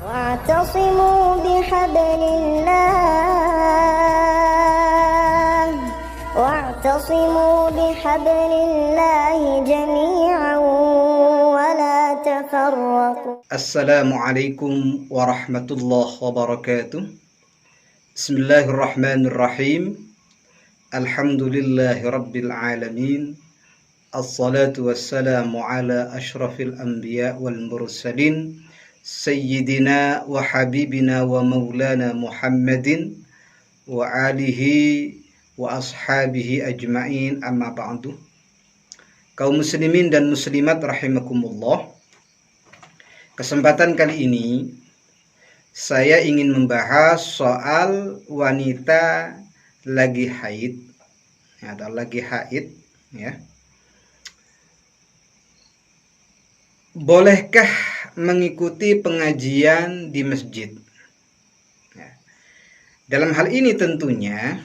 واعتصموا بحبل الله واعتصموا بحبل الله جميعا ولا تفرقوا. Assalamualaikum warahmatullahi wabarakatuh. Bismillahirrahmanirrahim. Alhamdulillahi rabbil alamin. Assalatu wassalamu ala ashrafil anbiya wal mursalin Sayyidina wa habibina wa maulana Muhammadin wa alihi wa ashabihi ajma'in, amma ba'du. Kaum muslimin dan muslimat rahimakumullah. Kesempatan kali ini saya ingin membahas soal wanita lagi haid atau lagi haid, ya. Bolehkah mengikuti pengajian di masjid? Ya. Dalam hal ini tentunya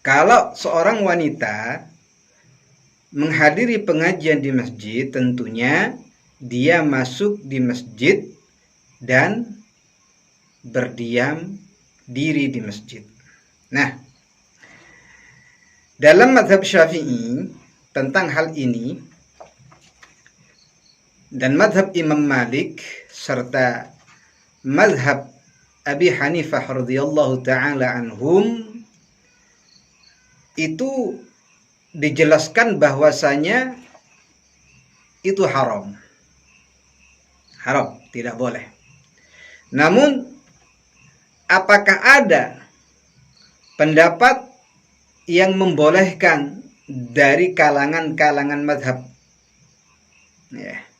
kalau seorang wanita menghadiri pengajian di masjid, tentunya dia masuk di masjid dan berdiam diri di masjid. Nah, dalam mazhab Syafi'i tentang hal ini dan mazhab Imam Malik serta mazhab Abi Hanifah radhiyallahu taala anhum, itu dijelaskan bahwasanya itu haram. Haram, tidak boleh. Namun apakah ada pendapat yang membolehkan dari kalangan-kalangan mazhab? Ya.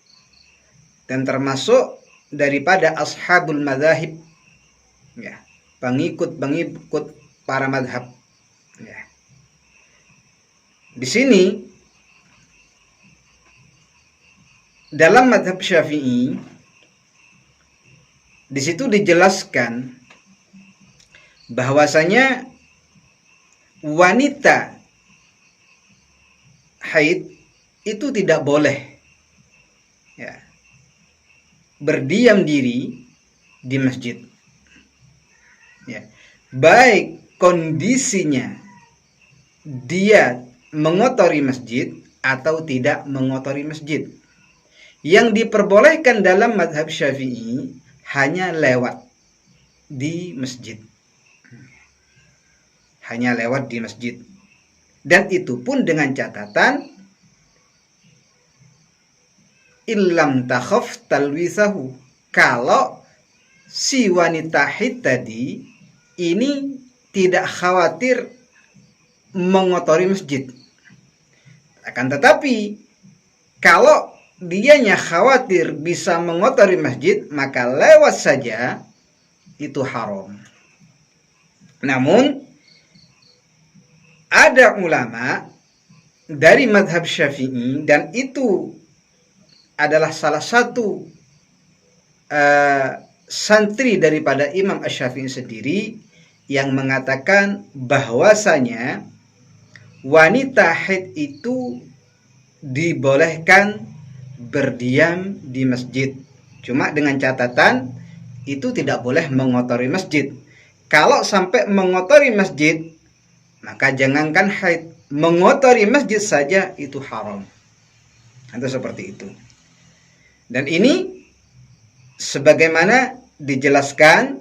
Dan termasuk daripada ashabul madzahib, ya, pengikut para mazhab. Ya. Di sini dalam mazhab Syafi'i, di situ dijelaskan bahwasanya wanita haid itu tidak boleh, ya, berdiam diri di masjid. Ya. Baik kondisinya dia mengotori masjid atau tidak mengotori masjid. Yang diperbolehkan dalam mazhab Syafi'i hanya lewat di masjid. Hanya lewat di masjid. Dan itu pun dengan catatan illam takhaf talwisahu. Kalau si wanita haid tadi ini tidak khawatir mengotori masjid. Akan tetapi kalau dianya khawatir bisa mengotori masjid, maka lewat saja itu haram. Namun ada ulama dari mazhab Syafi'i, dan itu adalah salah satu santri daripada Imam Asy-Syafi'i sendiri, yang mengatakan bahwasanya wanita haid itu dibolehkan berdiam di masjid. Cuma dengan catatan itu tidak boleh mengotori masjid. Kalau sampai mengotori masjid, maka jangankan haid, mengotori masjid saja itu haram. Itu seperti itu. Dan ini sebagaimana dijelaskan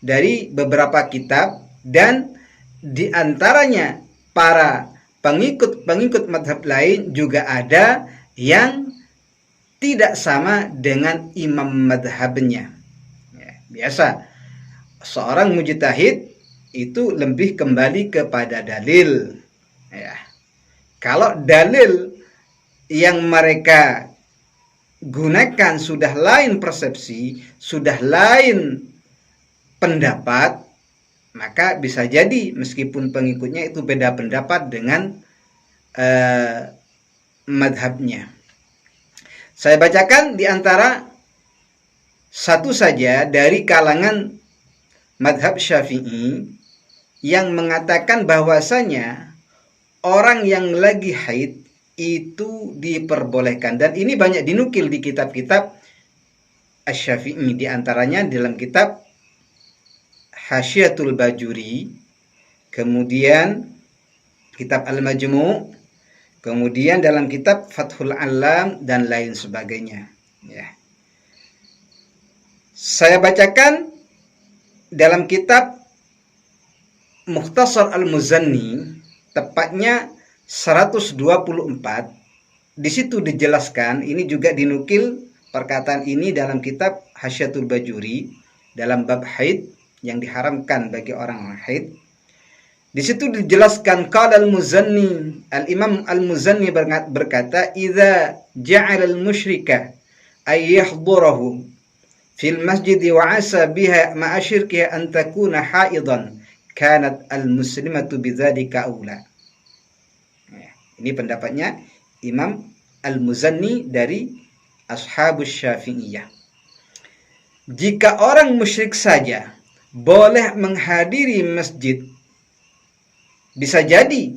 dari beberapa kitab, dan diantaranya para pengikut mazhab lain juga ada yang tidak sama dengan imam madhabnya. Ya, biasa seorang mujtahid itu lebih kembali kepada dalil. Ya. Kalau dalil yang mereka gunakan sudah lain persepsi, sudah lain pendapat, maka bisa jadi meskipun pengikutnya itu beda pendapat dengan madhabnya. Saya bacakan di antara satu saja dari kalangan madhab Syafi'i yang mengatakan bahwasanya orang yang lagi haid itu diperbolehkan, dan ini banyak dinukil di kitab-kitab Asy-Syafi'i, di antaranya dalam kitab Hasyiatul Bajuri, kemudian kitab Al-Majmu', kemudian dalam kitab Fathul Alam dan lain sebagainya. Ya. Saya bacakan dalam kitab Mukhtasar Al-Muzanni, tepatnya 124, di situ dijelaskan, ini juga dinukil perkataan ini dalam kitab Hasyiatul Bajuri dalam bab haid yang diharamkan bagi orang haid. Di situ dijelaskan qala al-Muzanni, al-Imam al-Muzanni berkata, idza ja'ala al-musyrika ay yahdurahu fil masjid wa asa biha ma'a syirkiha an takuna haidan kanat al-muslimatu bidzalika aula. Ini pendapatnya Imam al-Muzanni dari Ashabus Syafi'iyah. Jika orang musyrik saja boleh menghadiri masjid, bisa jadi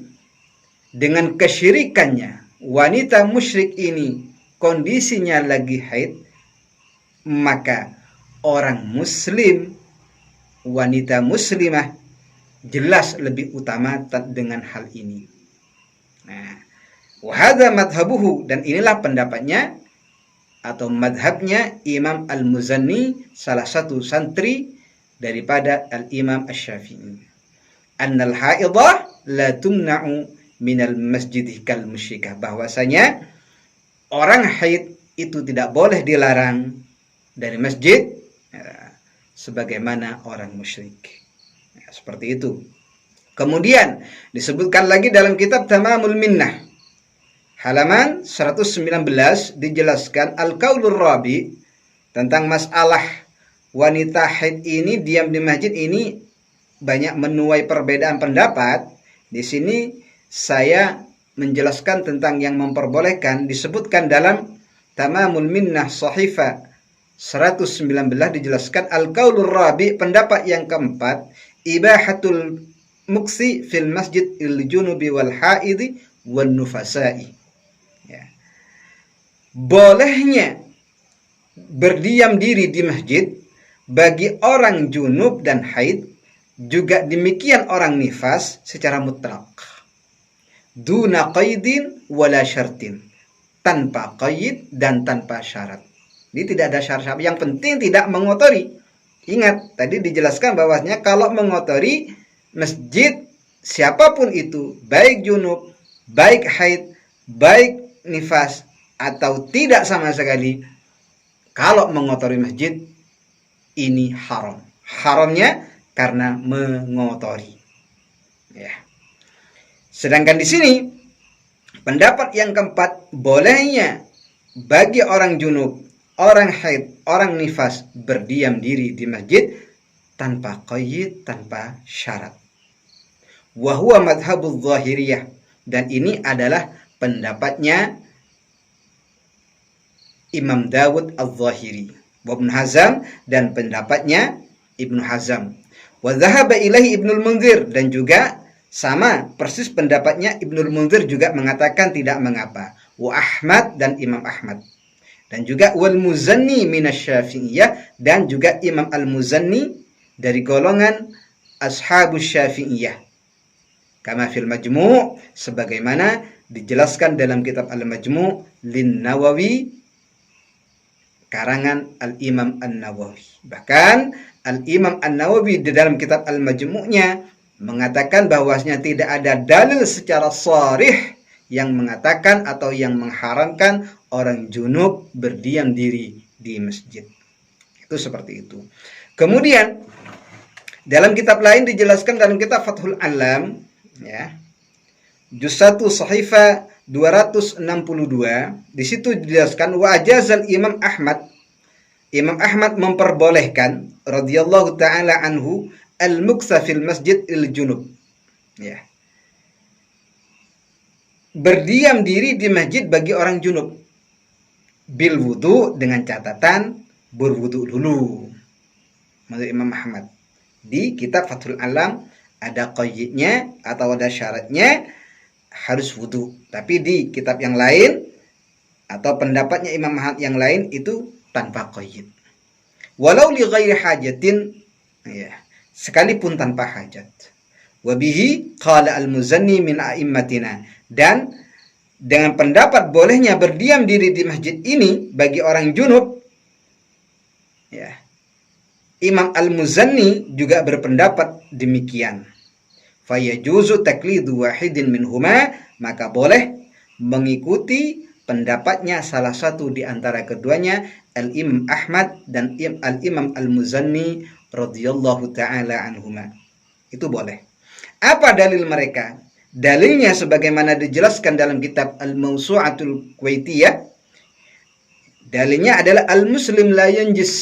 dengan kesyirikannya wanita musyrik ini kondisinya lagi haid, maka orang muslim, wanita muslimah jelas lebih utama dengan hal ini. Nah, wahada madhabuhu, dan inilah pendapatnya atau madhabnya Imam Al-Muzanni, salah satu santri daripada Al-Imam Asy-Syafi'i. Annal haidah la tumna'u minal masjid kal musyrikah, bahwasanya orang haid itu tidak boleh dilarang dari masjid sebagaimana orang musyrik. Ya, seperti itu. Kemudian disebutkan lagi dalam kitab Tamamul Minnah halaman 119 dijelaskan al-qaulur rabi, tentang masalah wanita haid ini diam di masjid ini banyak menuai perbedaan pendapat. Di sini saya menjelaskan tentang yang memperbolehkan, disebutkan dalam Tamamul Minnah Sahifa 119 dijelaskan al-qaulur rabi, pendapat yang keempat, ibahatul muksi fil masjid il junubi wal haidi wan nufasai. Ya. Bolehnya berdiam diri di masjid bagi orang junub dan haid, juga demikian orang nifas secara mutlak. Duna qaidin wala syartin, tanpa qaid dan tanpa syarat. Ini tidak ada syarat, yang penting tidak mengotori. Ingat, tadi dijelaskan bahwasanya kalau mengotori masjid siapapun itu, baik junub, baik haid, baik nifas, atau tidak sama sekali, kalau mengotori masjid ini haram. Haramnya karena mengotori. Ya. Sedangkan di sini pendapat yang keempat, bolehnya bagi orang junub, orang haid, orang nifas berdiam diri di masjid tanpa qaid, tanpa syarat. Wa huwa madhhabudz zahiriyah, dan ini adalah pendapatnya Imam Dawud Az-Zahiri, wa Ibnu Hazm, dan pendapatnya Ibnu Hazm. Wa dhahaba ilaihi Ibnul Munzir, dan juga sama persis pendapatnya Ibnul Munzir juga mengatakan tidak mengapa. Wa Ahmad, dan Imam Ahmad. Dan juga wal Muzanni minasy-Syafi'iyah, dan juga Imam Al-Muzanni dari golongan Ashabus Syafi'iyah. Kama fil Majmu', sebagaimana dijelaskan dalam kitab Al-Majmu' lin Nawawi karangan Al-Imam An-Nawawi. Bahkan Al-Imam An-Nawawi di dalam kitab Al-Majmu'-nya mengatakan bahwasanya tidak ada dalil secara sharih yang mengatakan atau yang mengharamkan orang junub berdiam diri di masjid. Itu seperti itu. Kemudian dalam kitab lain dijelaskan dalam kitab Fathul Alam, ya, juz 1 Sahifa 262, di situ dijelaskan wa ajazal Imam Ahmad, Imam Ahmad memperbolehkan radhiyallahu taala anhu al-muksa fil masjid il junub, ya, berdiam diri di masjid bagi orang junub, bil wudu, dengan catatan berwudu dulu. Menurut Imam Ahmad, di kitab Fathul Alam ada qaidnya atau ada syaratnya harus wudu, tapi di kitab yang lain atau pendapatnya Imam Ahmad yang lain itu tanpa qaid. walau li ghairi hajatin, ya, sekalipun tanpa hajat. Wabihi qala al-Muzanni min a'immatina, dan dengan pendapat bolehnya berdiam diri di masjid ini bagi orang junub, ya, Imam Al-Muzanni juga berpendapat demikian. Fayajuzu taklidu wahidin minhuma, maka boleh mengikuti pendapatnya salah satu di antara keduanya, Al-Imam Ahmad dan Al-Imam Al-Muzanni radhiyallahu taala anhuma. Itu boleh. Apa dalil mereka? Dalilnya sebagaimana dijelaskan dalam kitab Al-Mawsu'atul Kuwaitiyah. Dalilnya adalah al-muslim la yanjis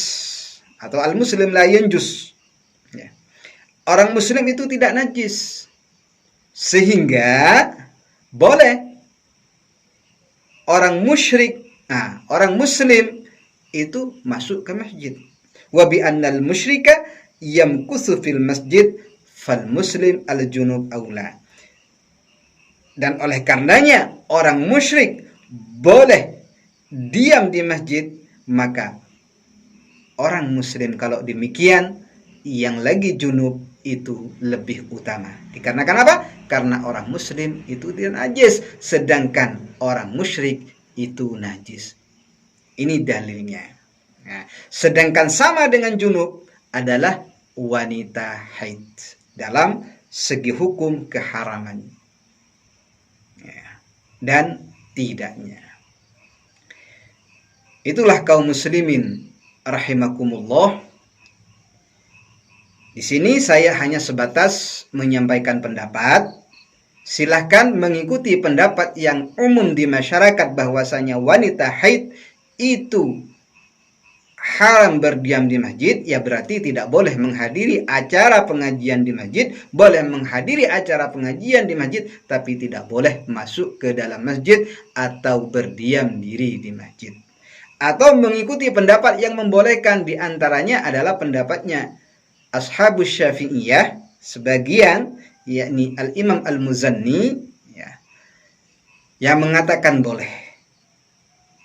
atau al-muslim la yanjus. Ya. Orang muslim itu tidak najis. Sehingga boleh orang musyrik, orang muslim itu masuk ke masjid. Wa bi annal musyrika yamkuthu fil masjid fal muslim al junub aula. Dan oleh karenanya orang musyrik boleh diam di masjid, maka orang muslim kalau demikian yang lagi junub itu lebih utama. Dikarenakan apa? Karena orang muslim itu tidak najis, sedangkan orang musyrik itu najis. Ini dalilnya. Nah, sedangkan sama dengan junub adalah wanita haid dalam segi hukum keharaman, ya, dan tidaknya. Itulah kaum muslimin rahimakumullah. Di sini saya hanya sebatas menyampaikan pendapat. Silahkan mengikuti pendapat yang umum di masyarakat bahwasanya wanita haid itu haram berdiam di masjid, ya berarti tidak boleh menghadiri acara pengajian di masjid, boleh menghadiri acara pengajian di masjid, tapi tidak boleh masuk ke dalam masjid atau berdiam diri di masjid. Atau mengikuti pendapat yang membolehkan, diantaranya adalah pendapatnya Ashabus Syafi'iyah sebagian, yakni Al-Imam Al-Muzanni, ya, yang mengatakan boleh,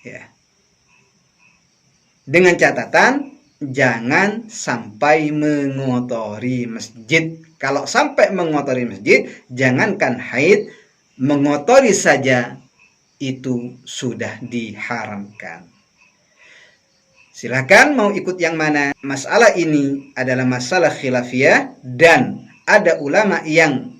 ya, dengan catatan jangan sampai mengotori masjid. Kalau sampai mengotori masjid, jangankan haid, mengotori saja itu sudah diharamkan. Silakan mau ikut yang mana. Masalah ini adalah masalah khilafiyah, dan ada ulama yang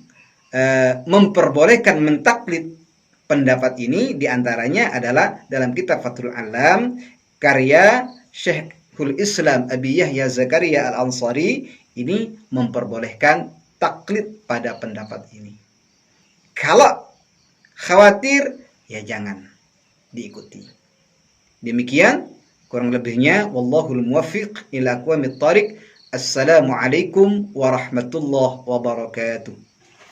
memperbolehkan mentaklid pendapat ini. Diantaranya adalah dalam kitab Fathul Alam karya Syekhul Islam Abi Yahya Zakaria Al-Ansari, ini memperbolehkan taklid pada pendapat ini. Kalau khawatir, ya jangan diikuti. Demikian kurang lebihnya, wallahul muwaffiq ila aqwamit thariq. Assalamualaikum warahmatullahi wabarakatuh.